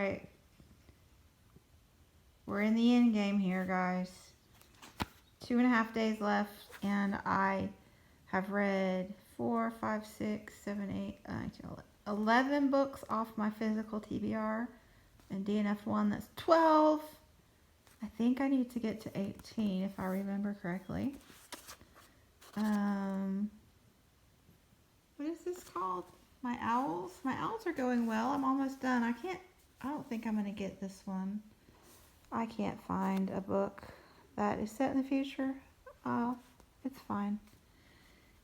Alright. We're in the end game here, guys. 2.5 days left, and I have read 4, 5, 6, 7, 8, 9, 10, 11 books off my physical TBR, and DNF one that's 12. I think I need to get to 18 if I remember correctly. What is this called? My owls? My owls are going well. I'm almost done. I don't think I'm going to get this one. I can't find a book that is set in the future. Oh, it's fine.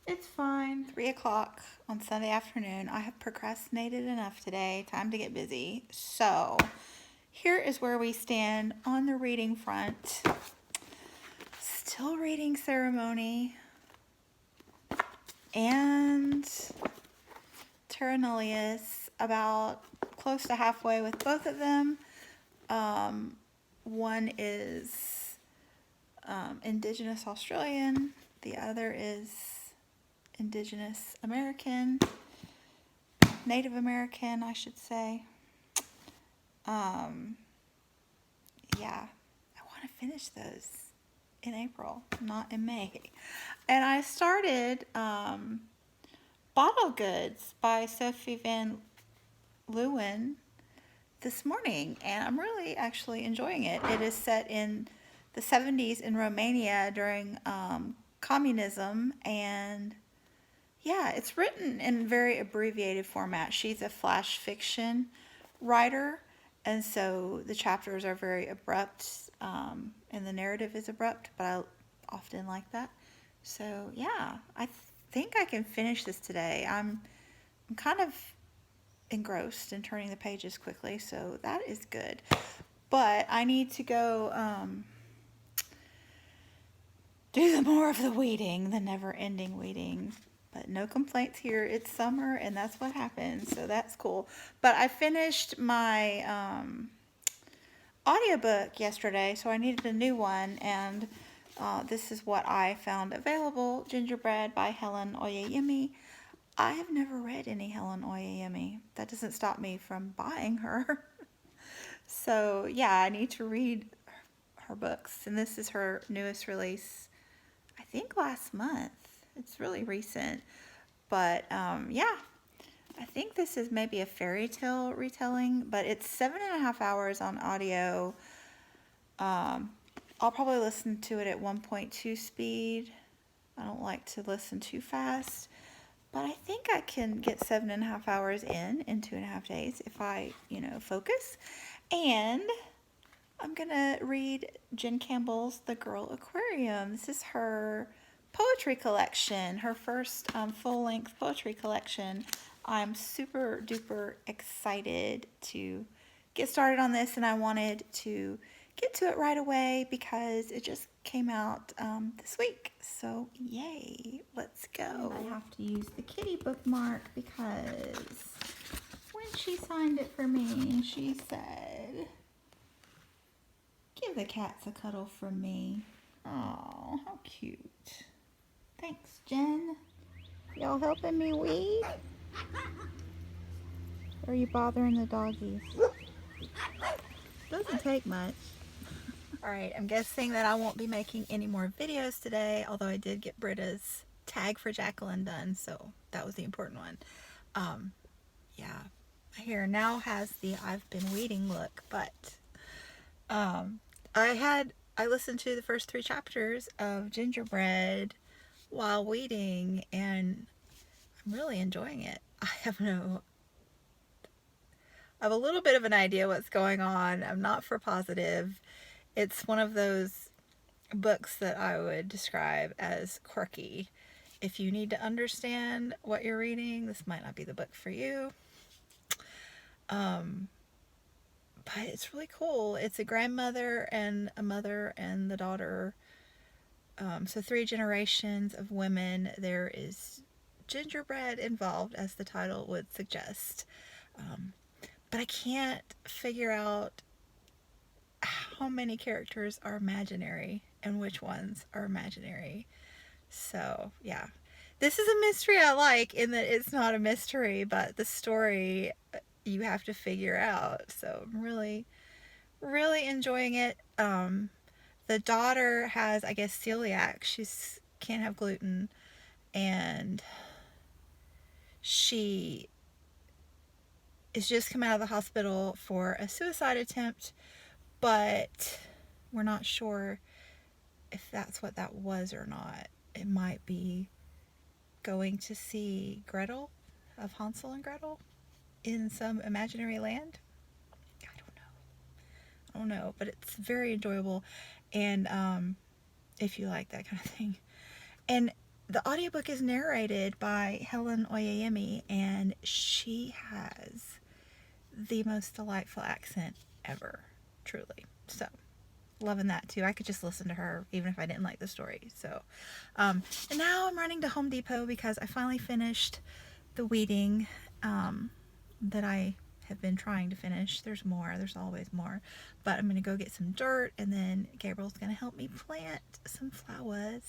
It's fine. 3 o'clock on Sunday afternoon. I have procrastinated enough today. Time to get busy. So, here is where we stand on the reading front. Still reading Ceremony and Terra Nullius, about close to halfway with both of them. One is Indigenous Australian, the other is Indigenous American, Native American, I should say. Yeah, I want to finish those in April, not in May. And I started Bottle Goods by Sophie Van Leeuwen this morning, and I'm really actually enjoying it. It is set in the 70s in Romania during communism, and yeah, it's written in very abbreviated format. She's a flash fiction writer, and so the chapters are very abrupt, and the narrative is abrupt, but I often like that. So yeah, I think I can finish this today. I'm kind of engrossed in turning the pages quickly, so that is good. But I need to go do the more of the weeding, the never-ending weeding. But no complaints here. It's summer, and that's what happens, so that's cool. But I finished my audiobook yesterday, so I needed a new one, and this is what I found available. Gingerbread by Helen Oyeyemi. I have never read any Helen Oyeyemi. That doesn't stop me from buying her. So yeah, I need to read her books, and this is her newest release, I think last month. It's really recent, but yeah, I think this is maybe a fairy tale retelling, but it's 7.5 hours on audio. I'll probably listen to it at 1.2 speed. I don't like to listen too fast. But I think I can get 7.5 hours in 2.5 days if I, focus. And I'm going to read Jen Campbell's The Girl Aquarium. This is her poetry collection, her first full-length poetry collection. I'm super duper excited to get started on this, and I wanted to get to it right away because it just came out this week. So yay, let's go. And I have to use the kitty bookmark because when she signed it for me, she said, "Give the cats a cuddle from me." Oh, how cute. Thanks, Jen. Y'all helping me weed? Or are you bothering the doggies? Doesn't take much. Alright, I'm guessing that I won't be making any more videos today, although I did get Britta's tag for Jacqueline done, so that was the important one. Yeah, my hair now has the I've been weeding look, but I listened to the first 3 chapters of Gingerbread while weeding, and I'm really enjoying it. I have a little bit of an idea what's going on. I'm not for positive. It's one of those books that I would describe as quirky. If you need to understand what you're reading, this might not be the book for you. But it's really cool. It's a grandmother and a mother and the daughter. So 3 generations of women. There is gingerbread involved, as the title would suggest. But I can't figure out how many characters are imaginary and which ones are imaginary. So yeah, this is a mystery I like in that it's not a mystery, but the story you have to figure out. So I'm really, really enjoying it. The daughter has, I guess, celiac. She's can't have gluten, and she is just come out of the hospital for a suicide attempt, but we're not sure if that's what that was or not. It might be going to see Gretel of Hansel and Gretel in some imaginary land. I don't know, but it's very enjoyable, and if you like that kind of thing. And the audiobook is narrated by Helen Oyeyemi, and she has the most delightful accent ever, truly. So, loving that too. I could just listen to her even if I didn't like the story. So, and now I'm running to Home Depot because I finally finished the weeding that I have been trying to finish. There's more. There's always more. But I'm going to go get some dirt, and then Gabriel's going to help me plant some flowers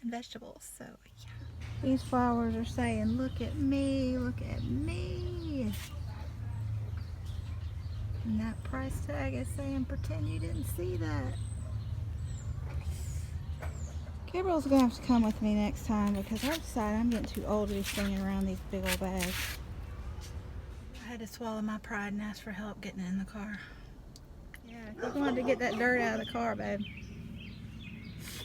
and vegetables. So, yeah. These flowers are saying, look at me, look at me. And that price tag is saying, pretend you didn't see that. Gabriel's going to have to come with me next time because I decided I'm getting too old to be slinging around these big old bags. I had to swallow my pride and ask for help getting in the car. Yeah, I wanted to get that dirt out of the car, babe.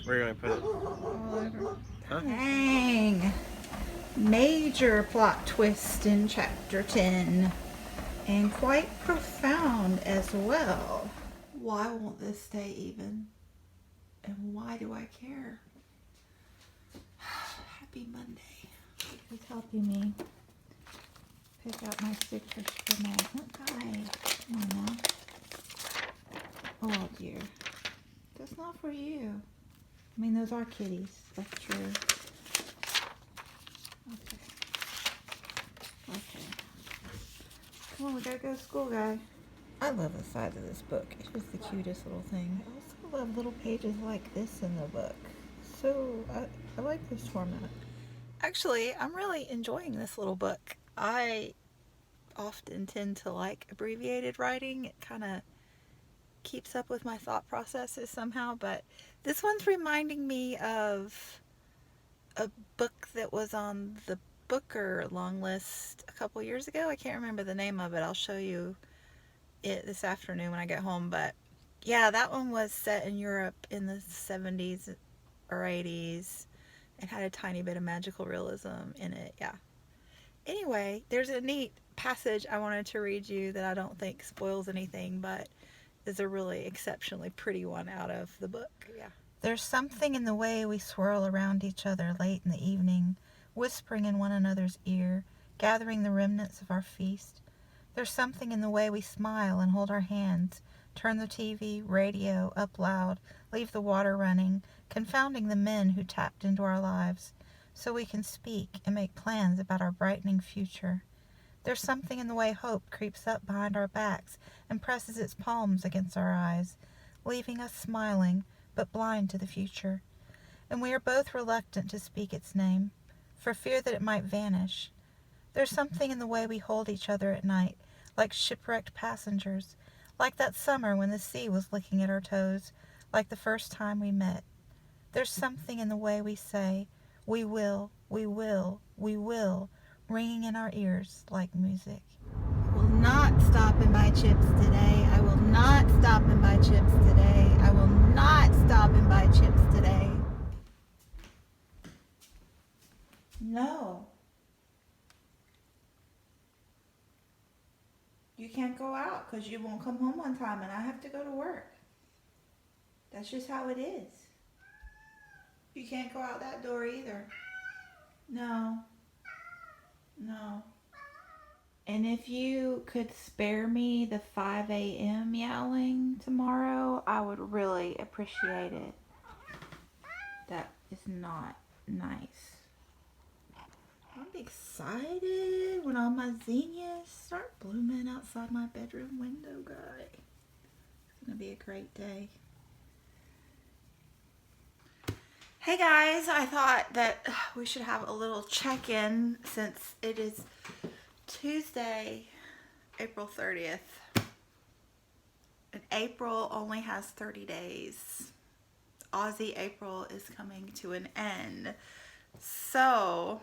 Where are you going to put it? All over. Huh? Dang! Major plot twist in chapter 10. And quite profound as well. Why won't this stay even? And why do I care? Happy Monday. Who's helping me pick out my stickers for my guy? Come on now. Oh dear. That's not for you. I mean, those are kitties. That's true. Okay. Okay. Come on, we gotta go to school, guy. I love the size of this book. It's just the cutest little thing. I also love little pages like this in the book. So, I like this format. Actually, I'm really enjoying this little book. I often tend to like abbreviated writing. It kind of keeps up with my thought processes somehow, but this one's reminding me of a book that was on the Booker long list a couple years ago. I can't remember the name of it. I'll show you it this afternoon when I get home, but yeah, that one was set in Europe in the 70s or 80s. It had a tiny bit of magical realism in it. Yeah. Anyway, there's a neat passage I wanted to read you that I don't think spoils anything, but is a really exceptionally pretty one out of the book. Yeah. There's something in the way we swirl around each other late in the evening, whispering in one another's ear, gathering the remnants of our feast. There's something in the way we smile and hold our hands, turn the TV, radio up loud, leave the water running, confounding the men who tapped into our lives, so we can speak and make plans about our brightening future. There's something in the way hope creeps up behind our backs and presses its palms against our eyes, leaving us smiling but blind to the future. And we are both reluctant to speak its name, for fear that it might vanish. There's something in the way we hold each other at night, like shipwrecked passengers, like that summer when the sea was licking at our toes, like the first time we met. There's something in the way we say, we will, we will, we will, ringing in our ears like music. I will not stop and buy chips today. I will not stop and buy chips today. I will not stop and buy chips today. No. You can't go out because you won't come home on time and I have to go to work. That's just how it is. You can't go out that door either. No. No. And if you could spare me the 5 a.m. yowling tomorrow, I would really appreciate it. That is not nice. I'm excited when all my zinnias start blooming outside my bedroom window, guys. It's going to be a great day. Hey guys, I thought that we should have a little check-in since it is Tuesday, April 30th. And April only has 30 days. Aussie April is coming to an end. So,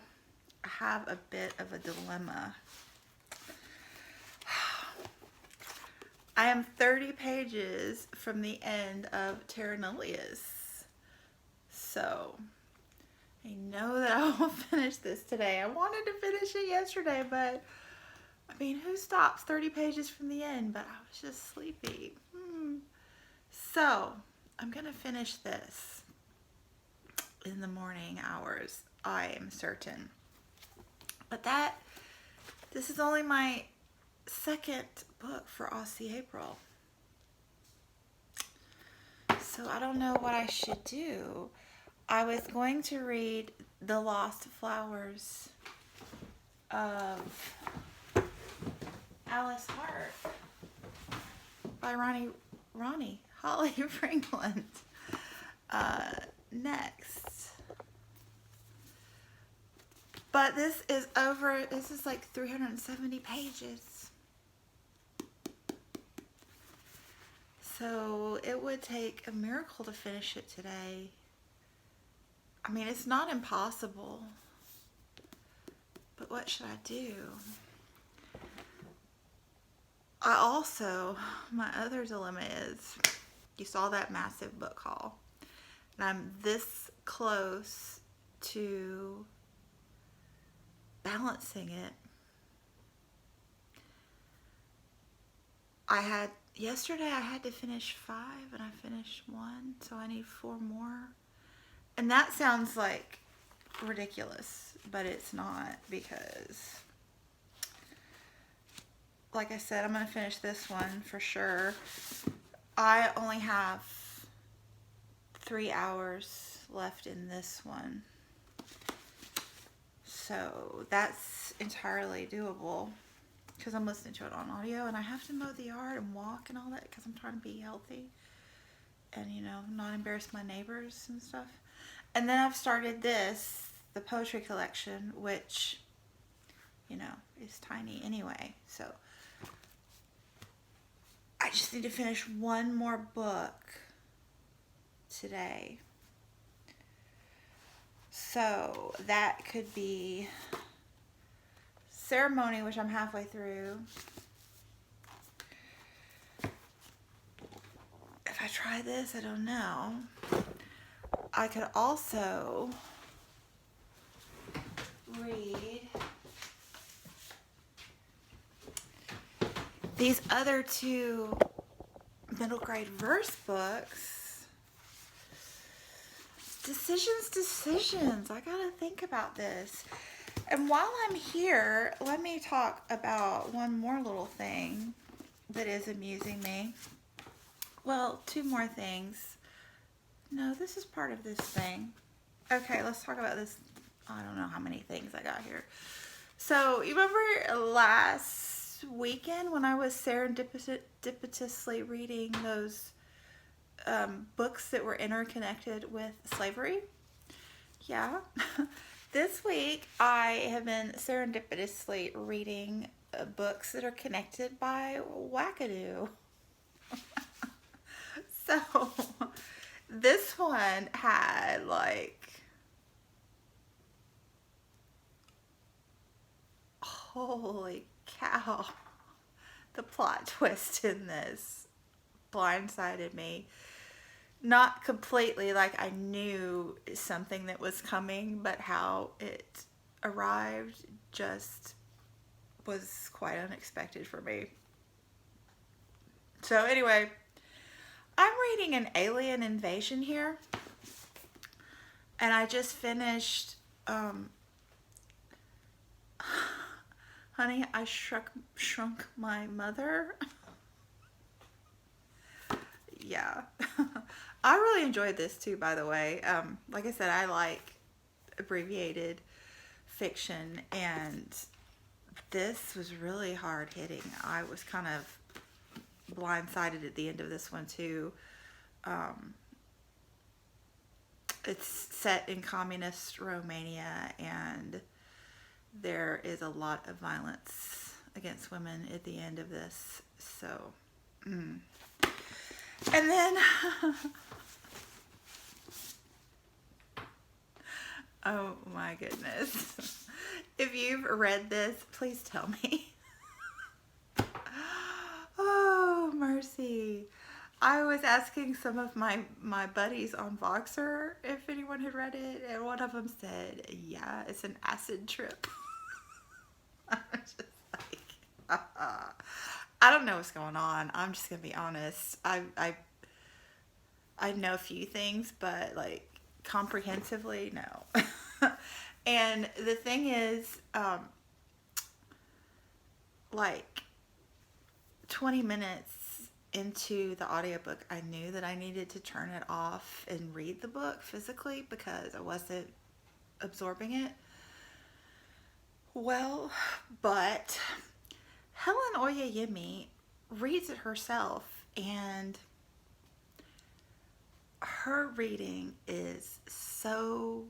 I have a bit of a dilemma. I am 30 pages from the end of Terra Nullius. So, I know that I will finish this today. I wanted to finish it yesterday, but I mean, who stops 30 pages from the end? But I was just sleepy. So, I'm going to finish this in the morning hours, I am certain. But this is only my second book for Aussie April. So I don't know what I should do. I was going to read The Lost Flowers of Alice Hart by Holly Franklin next. But this is like 370 pages. So it would take a miracle to finish it today. I mean, it's not impossible. But what should I do? My other dilemma is, you saw that massive book haul. And I'm this close to balancing it. Yesterday I had to finish 5 and I finished 1, so I need 4 more. And that sounds like ridiculous, but it's not, because like I said, I'm going to finish this one for sure. I only have 3 hours left in this one. So that's entirely doable, because I'm listening to it on audio, and I have to mow the yard and walk and all that because I'm trying to be healthy and, not embarrass my neighbors and stuff. And then I've started the poetry collection, which, is tiny anyway. So I just need to finish one more book today. So that could be Ceremony, which I'm halfway through. If I try this, I don't know. I could also read these other 2 middle grade verse books. Decisions. I gotta think about this. And while I'm here, let me talk about one more little thing that is amusing me. Well, 2 more things. No, this is part of this thing. Okay, let's talk about this. I don't know how many things I got here. So, you remember last weekend when I was serendipitously reading those books that were interconnected with slavery? Yeah. This week, I have been serendipitously reading books that are connected by wackadoo. So, this one had holy cow, the plot twist in this blindsided me. Not completely, I knew something that was coming, but how it arrived just was quite unexpected for me. So anyway, I'm reading an alien invasion here, and I just finished, Honey, I Shrunk My Mother. Yeah. I really enjoyed this too, by the way. Like I said, I like abbreviated fiction, and this was really hard hitting. I was kind of blindsided at the end of this one too. It's set in communist Romania, and there is a lot of violence against women at the end of this. So, and then, oh my goodness. If you've read this, please tell me. Oh, mercy. I was asking some of my buddies on Voxer if anyone had read it, and one of them said, yeah, it's an acid trip. I'm just like, I don't know what's going on. I'm just going to be honest. I know a few things, but like comprehensively, no. And the thing is, like 20 minutes into the audiobook, I knew that I needed to turn it off and read the book physically because I wasn't absorbing it well. But Helen Oyeyemi reads it herself, and her reading is so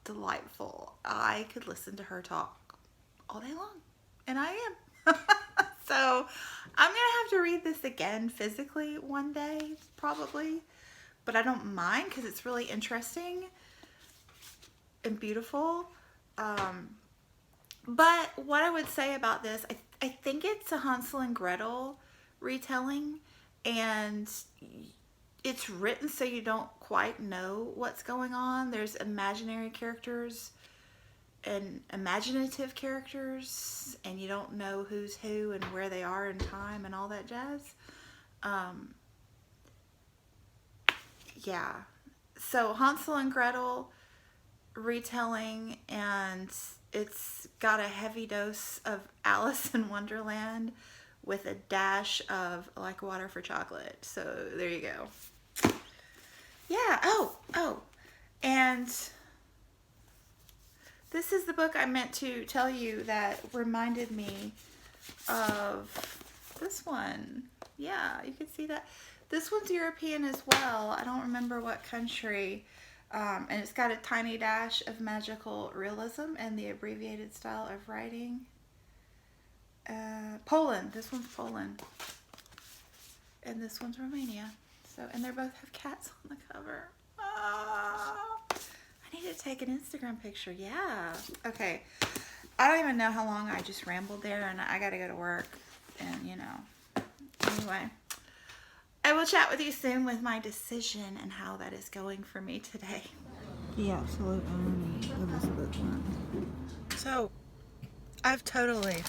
delightful. I could listen to her talk all day long, and I am. So I'm going to have to read this again physically one day, probably. But I don't mind because it's really interesting and beautiful. But what I would say about this, I think it's a Hansel and Gretel retelling. And it's written so you don't quite know what's going on. There's imaginary characters and imaginative characters, and you don't know who's who and where they are in time and all that jazz. Yeah. So Hansel and Gretel retelling, and it's got a heavy dose of Alice in Wonderland with a dash of Like Water for Chocolate. So there you go. Yeah. Oh. And this is the book I meant to tell you that reminded me of this one. Yeah, you can see that. This one's European as well. I don't remember what country. And it's got a tiny dash of magical realism and the abbreviated style of writing. Poland. This one's Poland. And this one's Romania. So, and they both have cats on the cover. I need to take an Instagram picture. Yeah. Okay. I don't even know how long I just rambled there, and I gotta go to work. And, you know. Anyway. I will chat with you soon with my decision and how that is going for me today. The absolute irony of this book. So, I've totally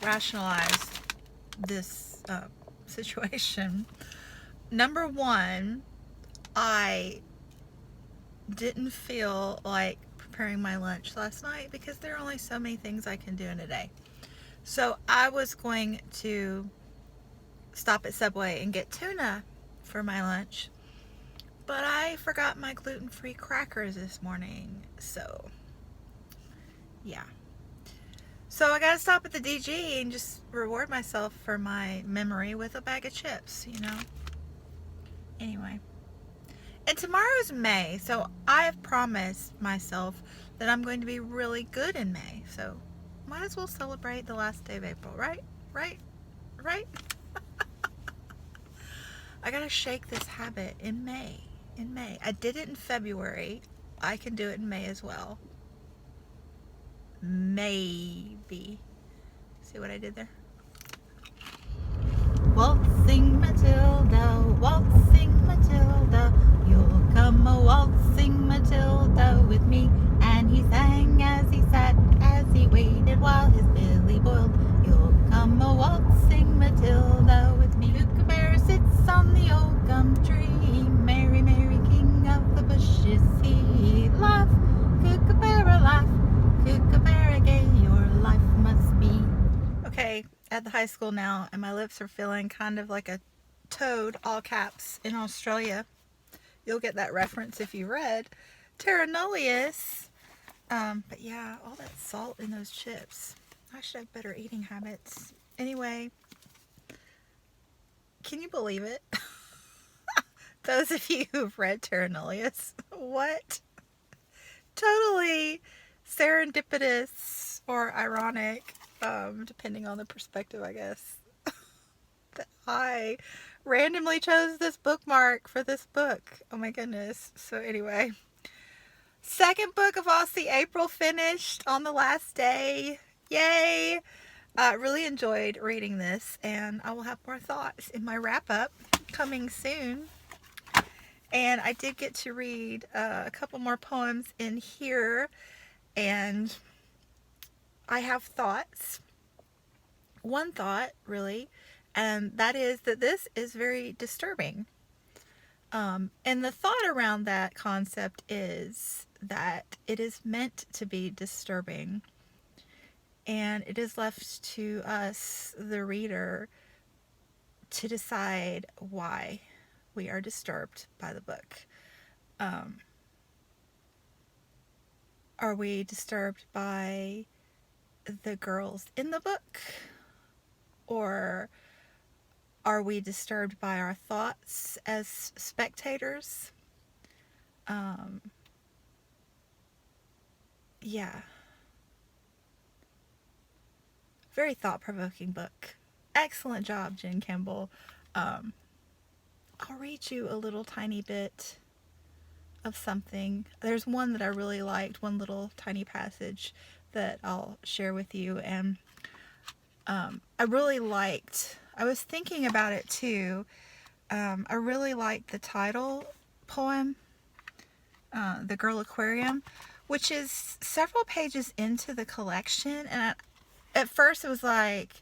rationalized this situation. Number one, I didn't feel like preparing my lunch last night because there are only so many things I can do in a day. So I was going to stop at Subway and get tuna for my lunch, but I forgot my gluten-free crackers this morning. So yeah, so I gotta stop at the DG and just reward myself for my memory with a bag of chips, you know. Anyway, and tomorrow's May, so I have promised myself that I'm going to be really good in May, so might as well celebrate the last day of April, right? I gotta shake this habit in May. I did it in February. I can do it in May as well. Maybe. See what I did there? Waltzing Matilda, you'll come a waltzing Matilda with me. And he sang as he sat, as he waited while his billy boiled. You'll come a waltzing Matilda with me. Kookaburra sits on the old gum tree. Mary, Mary, king of the bushes, he laugh. Kookaburra laugh. Kookaburra gay, your life must be. Okay, at the high school now, and my lips are feeling kind of like a toad, all caps, in Australia. You'll get that reference if you read Terra Nullius. But yeah, all that salt in those chips. I should have better eating habits. Anyway, can you believe it? Those of you who've read Terra Nullius, what? Totally serendipitous or ironic depending on the perspective, I guess. That I randomly chose this bookmark for this book. Oh my goodness. So anyway, second book of Aussie April finished on the last day. Yay! I really enjoyed reading this, and I will have more thoughts in my wrap-up coming soon. And I did get to read a couple more poems in here, and I have thoughts. One thought, really, and that is that this is very disturbing. And the thought around that concept is that it is meant to be disturbing, and it is left to us, the reader, to decide why we are disturbed by the book. Are we disturbed by the girls in the book? Or are we disturbed by our thoughts as spectators? Yeah. Very thought-provoking book. Excellent job, Jen Campbell. I'll read you a little tiny bit of something. There's one that I really liked, one little tiny passage that I'll share with you, and I really liked, I was thinking about it too, I really liked the title poem, The Girl Aquarium, which is several pages into the collection, and at first it was like,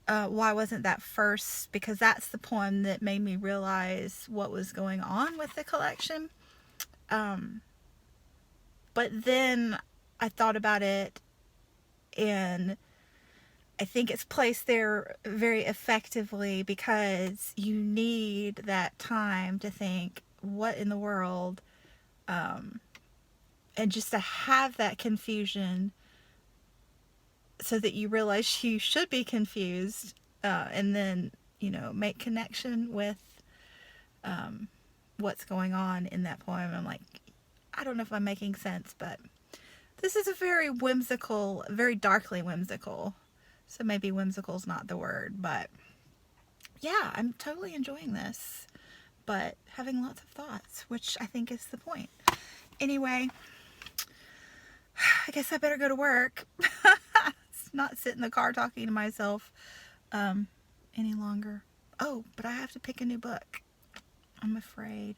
why wasn't that first? Because that's the poem that made me realize what was going on with the collection. But then I thought about it, and I think it's placed there very effectively because you need that time to think, what in the world? And just to have that confusion so that you realize you should be confused, and then, make connection with what's going on in that poem. I'm like, I don't know if I'm making sense, but this is a very whimsical, very darkly whimsical. So maybe whimsical's not the word, but yeah, I'm totally enjoying this, but having lots of thoughts, which I think is the point. Anyway, I guess I better go to work. Not sit in the car talking to myself any longer. Oh, but I have to pick a new book, I'm afraid.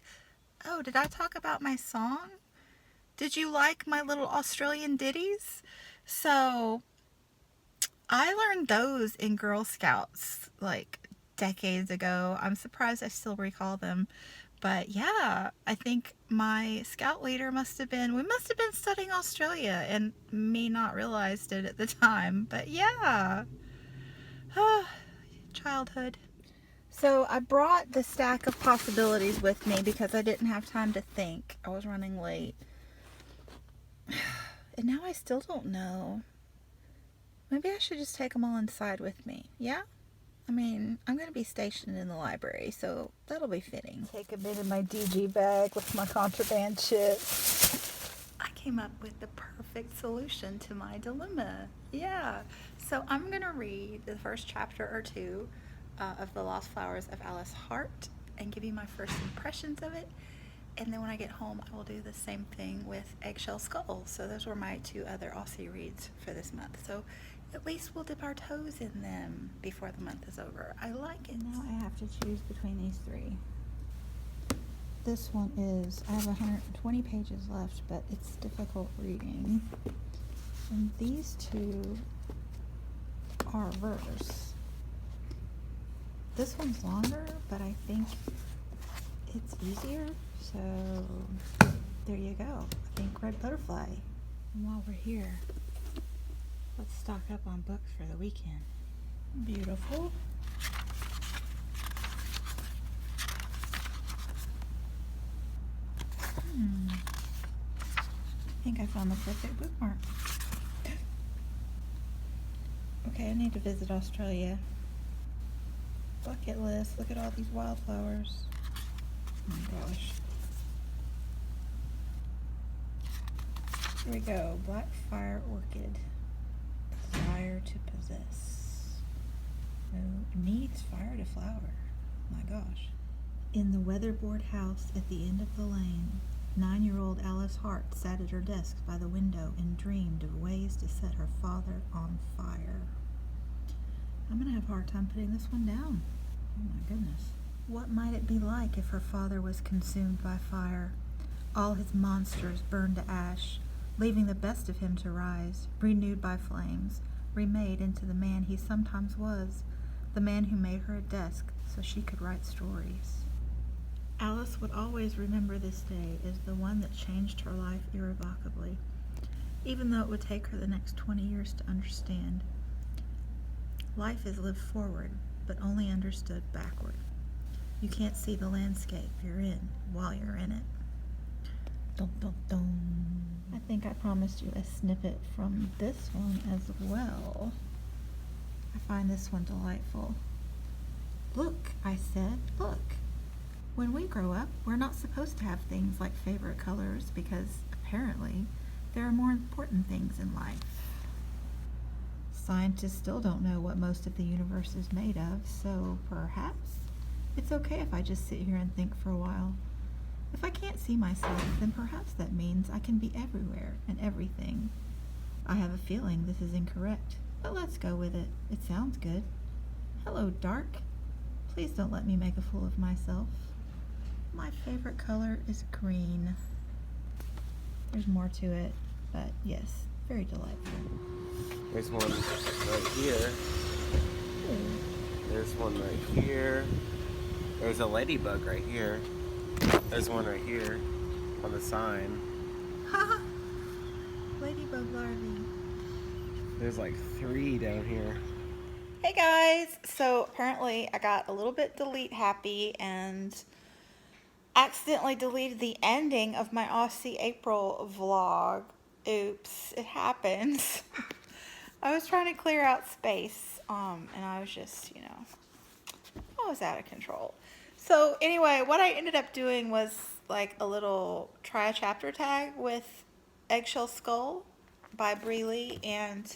Oh, did I talk about my song? Did you like my little Australian ditties? So I learned those in Girl Scouts like decades ago. I'm surprised I still recall them. But yeah, I think my scout leader we must have been studying Australia and me not realized it at the time. But yeah, childhood. So I brought the stack of possibilities with me because I didn't have time to think. I was running late. And now I still don't know. Maybe I should just take them all inside with me. Yeah? I mean, I'm going to be stationed in the library, so that'll be fitting. Take a bit of my DG bag with my contraband chips. I came up with the perfect solution to my dilemma. Yeah. So I'm going to read the first chapter or two of The Lost Flowers of Alice Hart and give you my first impressions of it. And then when I get home, I will do the same thing with Eggshell Skull. So those were my two other Aussie reads for this month. So at least we'll dip our toes in them before the month is over. I like it. Now I have to choose between these three. This one is, I have 120 pages left, but it's difficult reading. And these two are verse. This one's longer, but I think it's easier. So there you go. I think Red Butterfly. And while we're here, let's stock up on books for the weekend. Beautiful. I think I found the perfect bookmark. Okay, I need to visit Australia. Bucket list. Look at all these wildflowers. Oh my gosh. Here we go. Black Fire Orchid. Desire fire to possess. No, needs fire to flower. My gosh. In the weatherboard house at the end of the lane, 9-year-old Alice Hart sat at her desk by the window and dreamed of ways to set her father on fire. I'm going to have a hard time putting this one down. Oh my goodness. What might it be like if her father was consumed by fire? All his monsters burned to ash, leaving the best of him to rise, renewed by flames, remade into the man he sometimes was, the man who made her a desk so she could write stories. Alice would always remember this day as the one that changed her life irrevocably, even though it would take her the next 20 years to understand. Life is lived forward, but only understood backward. You can't see the landscape you're in while you're in it. Dun, dun, dun. I think I promised you a snippet from this one as well. I find this one delightful. Look, I said, look. When we grow up, we're not supposed to have things like favorite colors because apparently there are more important things in life. Scientists still don't know what most of the universe is made of, so perhaps it's okay if I just sit here and think for a while. If I can't see myself, then perhaps that means I can be everywhere and everything. I have a feeling this is incorrect, but let's go with it. It sounds good. Hello, dark. Please don't let me make a fool of myself. My favorite color is green. There's more to it, but yes, very delightful. There's one right here. Ooh. There's one right here. There's a ladybug right here. There's one right here on the sign. Ha! Ladybug larvae. There's like 3 down here. Hey guys, so apparently I got a little bit delete happy and accidentally deleted the ending of my Aussie April vlog. Oops, it happens. I was trying to clear out space, and I was just, I was out of control. So anyway, what I ended up doing was like a little try a chapter tag with Eggshell Skull by Bree Lee and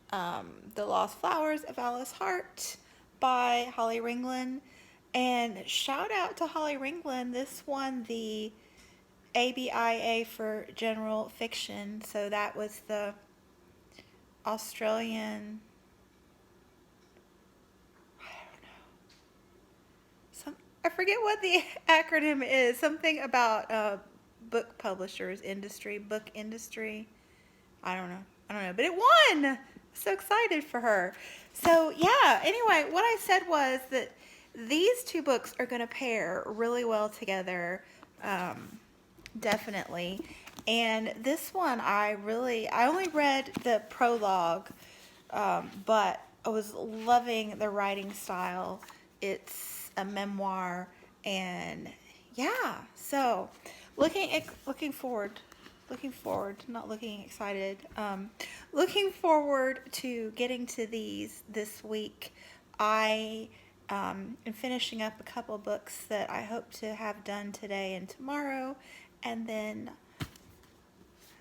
The Lost Flowers of Alice Hart by Holly Ringland. And shout out to Holly Ringland. This won the ABIA for general fiction. So that was the Australian, I forget what the acronym is. Something about book publishers industry, book industry. I don't know, but it won. So excited for her. So yeah, anyway, what I said was that these 2 books are going to pair really well together, definitely. And this one, I only read the prologue, but I was loving the writing style. It's a memoir, and yeah, so looking forward, not looking excited, looking forward to getting to these this week. I am finishing up a couple books that I hope to have done today and tomorrow, and then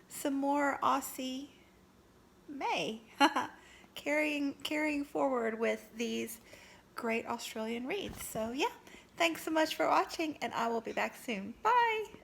some more Aussie May. carrying forward with these great Australian reads. So yeah, thanks so much for watching, and I will be back soon. Bye!